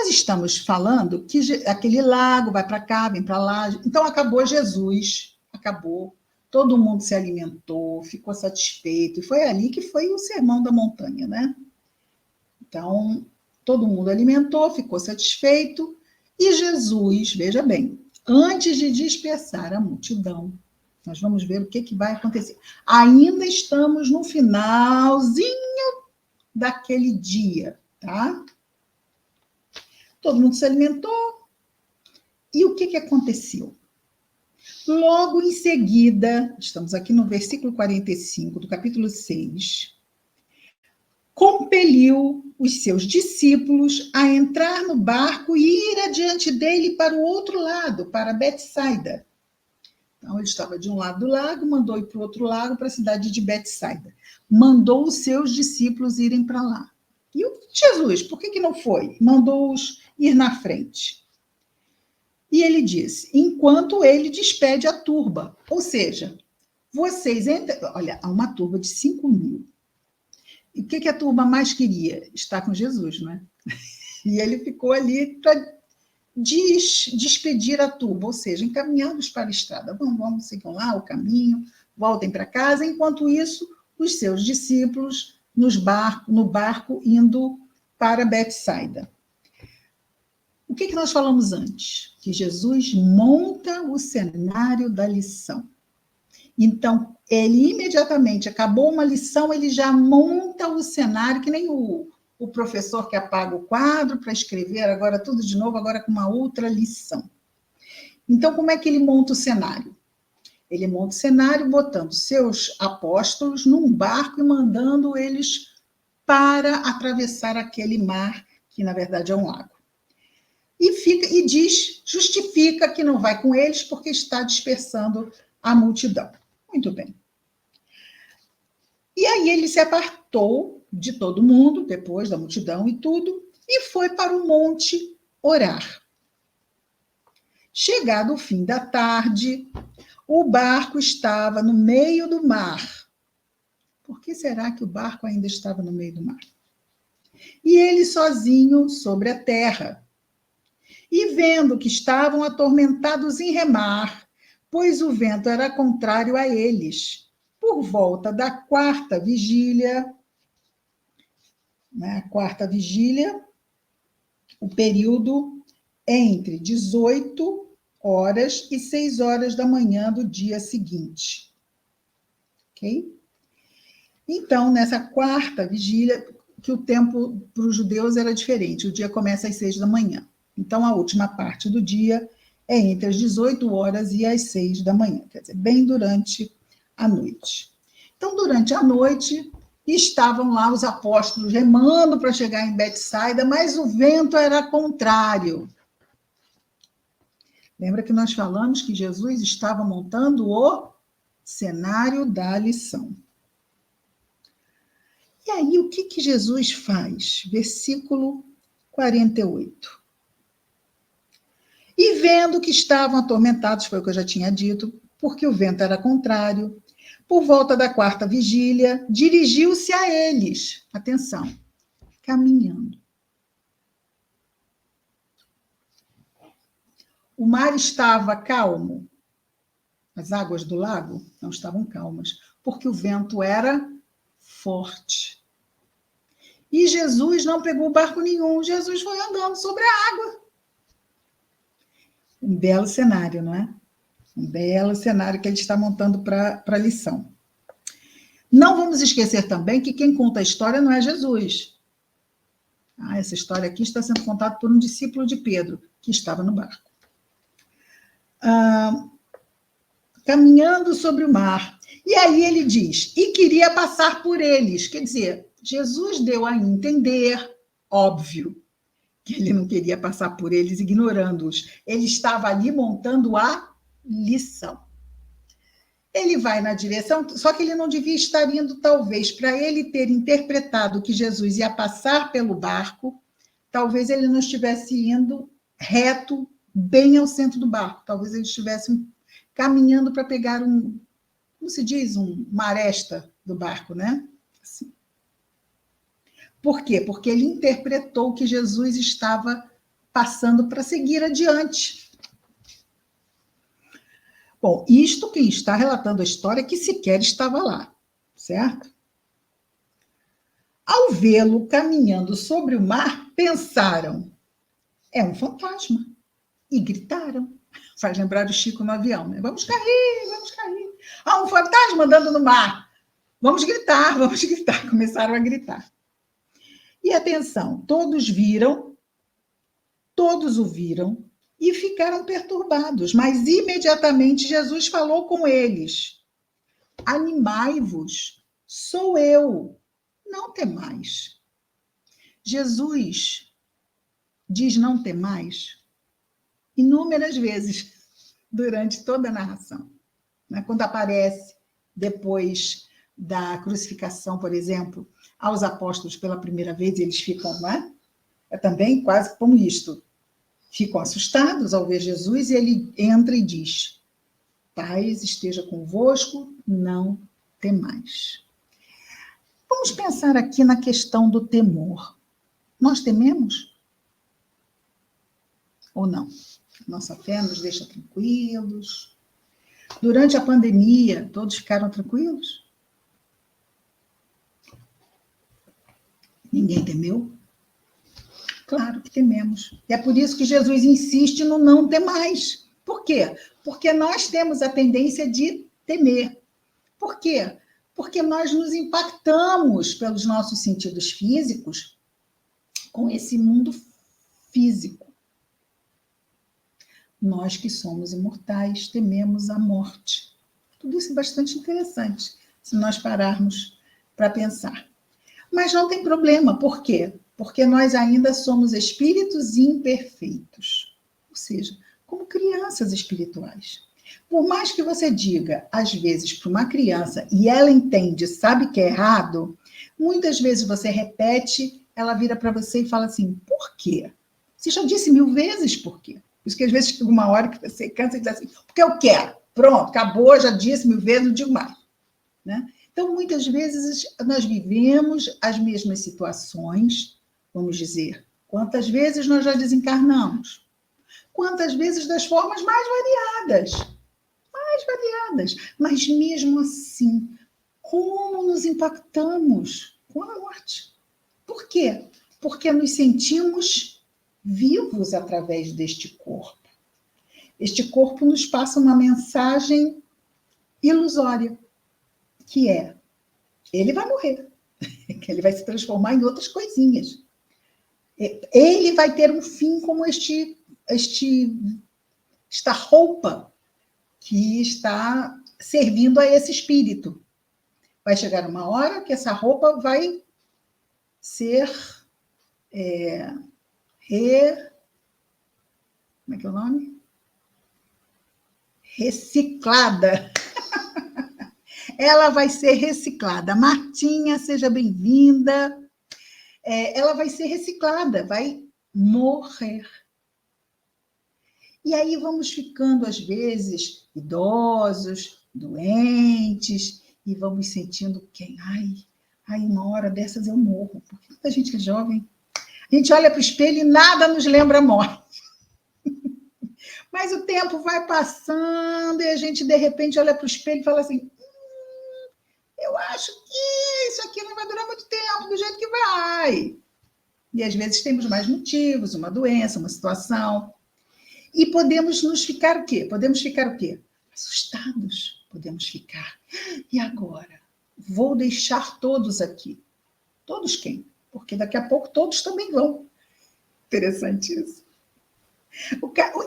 estamos falando que aquele lago vai para cá, vem para lá. Então, acabou Jesus, acabou. Todo mundo se alimentou, ficou satisfeito. E foi ali que foi o Sermão da Montanha, né? Então, todo mundo alimentou, ficou satisfeito. E Jesus, veja bem, antes de dispersar a multidão, nós vamos ver o que vai acontecer. Ainda estamos no finalzinho daquele dia, tá? Todo mundo se alimentou. E o que aconteceu? Logo em seguida, estamos aqui no versículo 45 do capítulo 6, compeliu os seus discípulos a entrar no barco e ir adiante dele para o outro lado, para Betsaida. Então, ele estava de um lado do lago, mandou ir para o outro lado, para a cidade de Betsaida. Mandou os seus discípulos irem para lá. E o Jesus, por que não foi? Mandou-os ir na frente. E ele disse, enquanto ele despede a turba. Ou seja, vocês entram... Olha, há uma turba de 5.000. E o que a turma mais queria? Estar com Jesus, não é? E ele ficou ali para despedir a turba, ou seja, encaminhá-los para a estrada. Vamos, sigam lá o caminho, voltem para casa. Enquanto isso, os seus discípulos no barco indo para Betsaida. O que nós falamos antes? Que Jesus monta o cenário da lição. Então, ele imediatamente acabou uma lição, ele já monta o cenário, que nem o professor que apaga o quadro para escrever agora tudo de novo, agora com uma outra lição. Então, como é que ele monta o cenário? Ele monta o cenário botando seus apóstolos num barco e mandando eles para atravessar aquele mar, que na verdade é um lago. E justifica que não vai com eles porque está dispersando a multidão. Muito bem. E aí ele se apartou de todo mundo, depois da multidão e tudo, e foi para o monte orar. Chegado o fim da tarde, o barco estava no meio do mar. Por que será que o barco ainda estava no meio do mar? E ele sozinho sobre a terra. E vendo que estavam atormentados em remar, pois o vento era contrário a eles, por volta da quarta vigília, o período entre 18 horas e 6 horas da manhã do dia seguinte. Ok? Então, nessa quarta vigília, que o tempo para os judeus era diferente, o dia começa às 6 da manhã. Então, a última parte do dia é entre as 18 horas e as 6 da manhã, quer dizer, bem durante a noite. Então, durante a noite, estavam lá os apóstolos remando para chegar em Betsaida, mas o vento era contrário. Lembra que nós falamos que Jesus estava montando o cenário da lição. E aí, o que Jesus faz? Versículo 48. E vendo que estavam atormentados, foi o que eu já tinha dito, porque o vento era contrário, por volta da quarta vigília, dirigiu-se a eles, atenção, caminhando. O mar estava calmo, as águas do lago não estavam calmas, porque o vento era forte. E Jesus não pegou barco nenhum, Jesus foi andando sobre a água. Um belo cenário, não é? Um belo cenário que ele está montando para a lição. Não vamos esquecer também que quem conta a história não é Jesus. Essa história aqui está sendo contada por um discípulo de Pedro, que estava no barco. Caminhando sobre o mar. E aí ele diz, e queria passar por eles. Quer dizer, Jesus deu a entender, óbvio, que ele não queria passar por eles ignorando-os. Ele estava ali montando a lição. Ele vai na direção, só que ele não devia estar indo, talvez, para ele ter interpretado que Jesus ia passar pelo barco, talvez ele não estivesse indo reto, bem ao centro do barco. Talvez ele estivesse caminhando para pegar como se diz, uma aresta do barco, né? Por quê? Porque ele interpretou que Jesus estava passando para seguir adiante. Bom, isto quem está relatando a história que sequer estava lá, certo? Ao vê-lo caminhando sobre o mar, pensaram, é um fantasma, e gritaram. Faz lembrar o Chico no avião, né? Vamos cair, vamos cair. Ah, um fantasma andando no mar. Vamos gritar, vamos gritar. Começaram a gritar. E atenção, todos o viram e ficaram perturbados, mas imediatamente Jesus falou com eles: animai-vos, sou eu, não temais. Jesus diz não temais inúmeras vezes durante toda a narração. Quando aparece depois da crucificação, por exemplo, aos apóstolos pela primeira vez, eles ficam, não é? É também quase como isto. Ficam assustados ao ver Jesus e ele entra e diz: paz esteja convosco, não temais. Vamos pensar aqui na questão do temor. Nós tememos? Ou não? Nossa fé nos deixa tranquilos? Durante a pandemia, todos ficaram tranquilos? Ninguém temeu? Claro que tememos. E é por isso que Jesus insiste no não temais. Por quê? Porque nós temos a tendência de temer. Por quê? Porque nós nos impactamos pelos nossos sentidos físicos com esse mundo físico. Nós que somos imortais tememos a morte. Tudo isso é bastante interessante, se nós pararmos para pensar. Mas não tem problema, por quê? Porque nós ainda somos espíritos imperfeitos, ou seja, como crianças espirituais. Por mais que você diga, às vezes, para uma criança, e ela entende, sabe que é errado, muitas vezes você repete, ela vira para você e fala assim, por quê? Você já disse 1000 vezes por quê? Por isso que às vezes chega uma hora que você cansa e diz assim, porque eu quero. Pronto, acabou, já disse 1000 vezes, não digo mais. Né? Então, muitas vezes, nós vivemos as mesmas situações, vamos dizer, quantas vezes nós já desencarnamos? Quantas vezes das formas mais variadas. Mas mesmo assim, como nos impactamos com a morte? Por quê? Porque nos sentimos vivos através deste corpo. Este corpo nos passa uma mensagem ilusória, que é, ele vai morrer, ele vai se transformar em outras coisinhas. Ele vai ter um fim como esta roupa que está servindo a esse espírito. Vai chegar uma hora que essa roupa vai ser como é que é o nome? Reciclada. Ela vai ser reciclada. Martinha, seja bem-vinda. Ela vai ser reciclada, vai morrer. E aí vamos ficando, às vezes, idosos, doentes, e vamos sentindo quem? Ai, uma hora dessas eu morro. Porque muita gente é jovem. A gente olha para o espelho e nada nos lembra a morte. Mas o tempo vai passando e a gente, de repente, olha para o espelho e fala assim, eu acho que isso aqui não vai durar muito tempo, do jeito que vai. E às vezes temos mais motivos, uma doença, uma situação. E podemos nos ficar o quê? Podemos ficar o quê? Assustados. Podemos ficar. E agora? Vou deixar todos aqui. Todos quem? Porque daqui a pouco todos também vão. Interessante isso.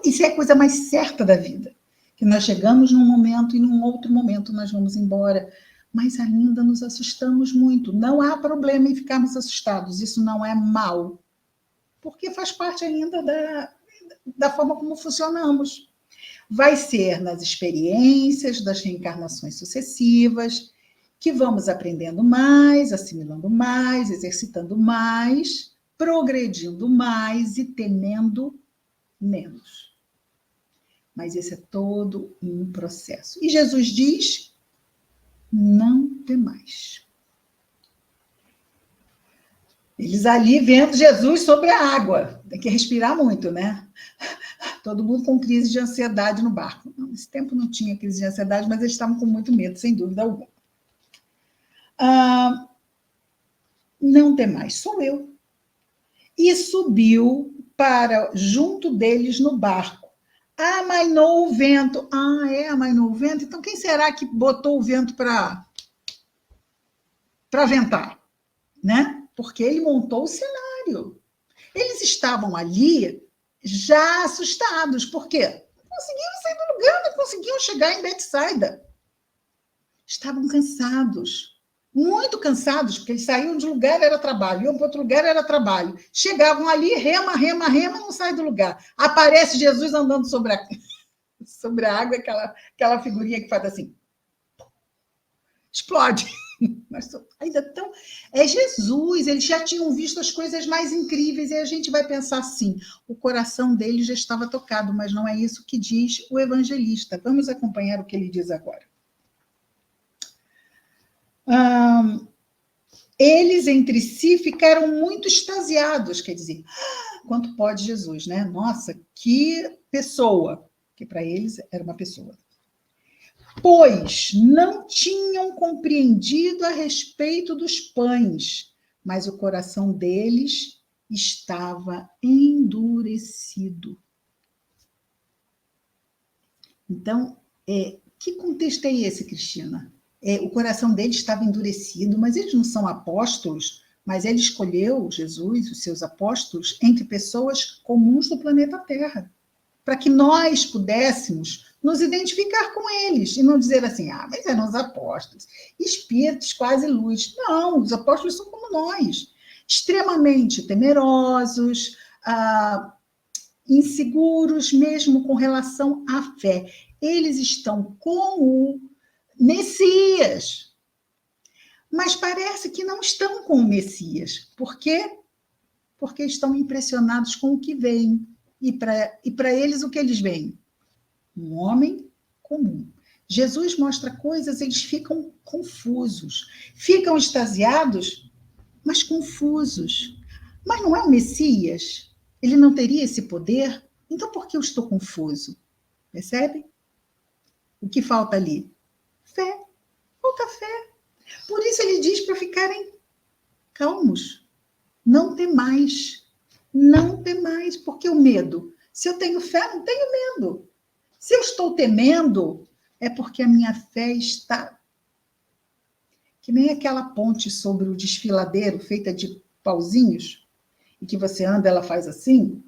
Isso é a coisa mais certa da vida. Que nós chegamos num momento e num outro momento nós vamos embora. Mas ainda nos assustamos muito. Não há problema em ficarmos assustados. Isso não é mal. Porque faz parte ainda da forma como funcionamos. Vai ser nas experiências das reencarnações sucessivas que vamos aprendendo mais, assimilando mais, exercitando mais, progredindo mais e temendo menos. Mas esse é todo um processo. E Jesus diz, não temais. Eles ali vendo Jesus sobre a água. Tem que respirar muito, né? Todo mundo com crise de ansiedade no barco. Nesse tempo não tinha crise de ansiedade, mas eles estavam com muito medo, sem dúvida alguma. Não temais, sou eu. E subiu para junto deles no barco. Amainou o vento. Amainou o vento? Então quem será que botou o vento para ventar? Né? Porque ele montou o cenário. Eles estavam ali já assustados. Por quê? Não conseguiam sair do lugar, não conseguiam chegar em Betsaida. Estavam cansados, muito cansados, porque eles saíam de um lugar, era trabalho, iam para outro lugar, era trabalho. Chegavam ali, rema, não sai do lugar. Aparece Jesus andando sobre a água, aquela figurinha que faz assim. Explode. Mas ainda tão... É Jesus, eles já tinham visto as coisas mais incríveis, e a gente vai pensar assim, o coração deles já estava tocado, mas não é isso que diz o evangelista. Vamos acompanhar o que ele diz agora. Eles entre si ficaram muito extasiados, quer dizer, quanto pode Jesus, né? Nossa, que pessoa, que para eles era uma pessoa. Pois não tinham compreendido a respeito dos pães, mas o coração deles estava endurecido. Então, que contexto é esse, Cristina? O coração deles estava endurecido, mas eles não são apóstolos, mas ele escolheu, Jesus, os seus apóstolos, entre pessoas comuns do planeta Terra, para que nós pudéssemos nos identificar com eles, e não dizer assim, mas eram os apóstolos, espíritos quase luz. Não, os apóstolos são como nós, extremamente temerosos, inseguros, mesmo com relação à fé. Eles estão com o Messias, mas parece que não estão com o Messias. Por quê? Porque estão impressionados com o que veem. E para eles, o que eles veem? Um homem comum. Jesus mostra coisas, eles ficam confusos. Ficam extasiados, mas confusos. Mas não é o Messias? Ele não teria esse poder? Então, por que eu estou confuso? Percebe? O que falta ali? Fé. Falta fé. Por isso ele diz para ficarem calmos. Não temais. Não temais. Porque o medo? Se eu tenho fé, não tenho medo. Se eu estou temendo, é porque a minha fé está... Que nem aquela ponte sobre o desfiladeiro, feita de pauzinhos, e que você anda, ela faz assim.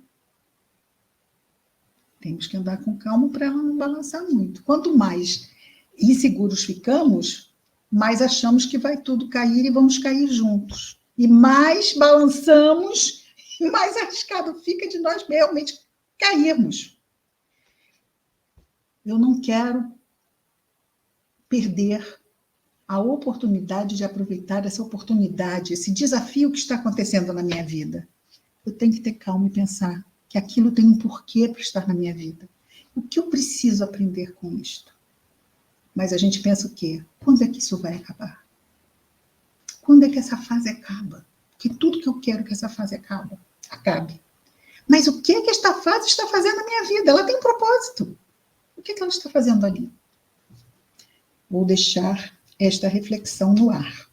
Temos que andar com calma para ela não balançar muito. Quanto mais inseguros ficamos, mais achamos que vai tudo cair e vamos cair juntos. E mais balançamos, e mais arriscado fica de nós realmente cairmos. Eu não quero perder a oportunidade de aproveitar essa oportunidade, esse desafio que está acontecendo na minha vida. Eu tenho que ter calma e pensar que aquilo tem um porquê para estar na minha vida. O que eu preciso aprender com isto? Mas a gente pensa o quê? Quando é que isso vai acabar? Quando é que essa fase acaba? Porque tudo que eu quero que essa fase acabe. Mas o que é que esta fase está fazendo na minha vida? Ela tem um propósito. O que é que ela está fazendo ali? Vou deixar esta reflexão no ar.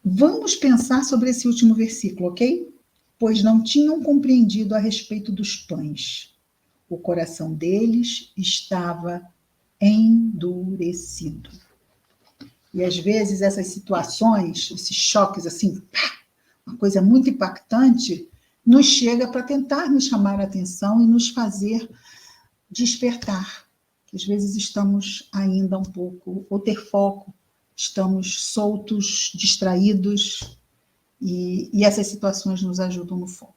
Vamos pensar sobre esse último versículo, ok? Pois não tinham compreendido a respeito dos pães. O coração deles estava endurecido. E às vezes essas situações, esses choques assim, uma coisa muito impactante, nos chega para tentar nos chamar a atenção e nos fazer despertar. Que às vezes estamos ainda um pouco, ou ter foco, estamos soltos, distraídos, e essas situações nos ajudam no foco.